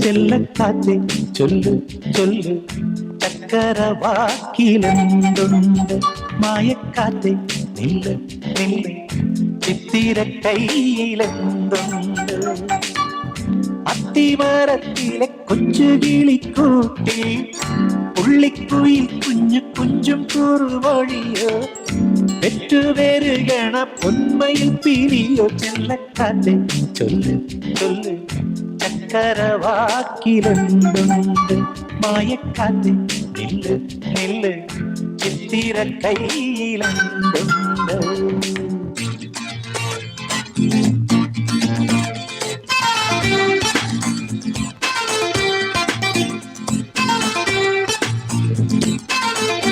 ചെല്ലക്കാറ്റേ ചൊല്ലു ചൊല്ലു ചക്കരവാക്കിലെന്തുണ്ട് മായക്കാറ്റേ നില്ല് നില്ല് ചിത്തിര കയ്യിലെന്തുണ്ട് അത്തിമരത്തിലെ കൊച്ചു കിളിക്കൂട്ടി പുള്ളിക്കുയിൽ കുഞ്ഞു കുഞ്ചും കുറുവഴിയോ പെറ്റുപേരുകണ പൊന്മയിൽ പിരിയോ ചെല്ലക്കാറ്റേ ചൊല്ല് ചൊല്ല് ചക്കരവാക്കിലെന്തുണ്ട് മായക്കാറ്റേ നില്ല് നില്ല് ചിത്തിര കയ്യിലെന്തുണ്ട്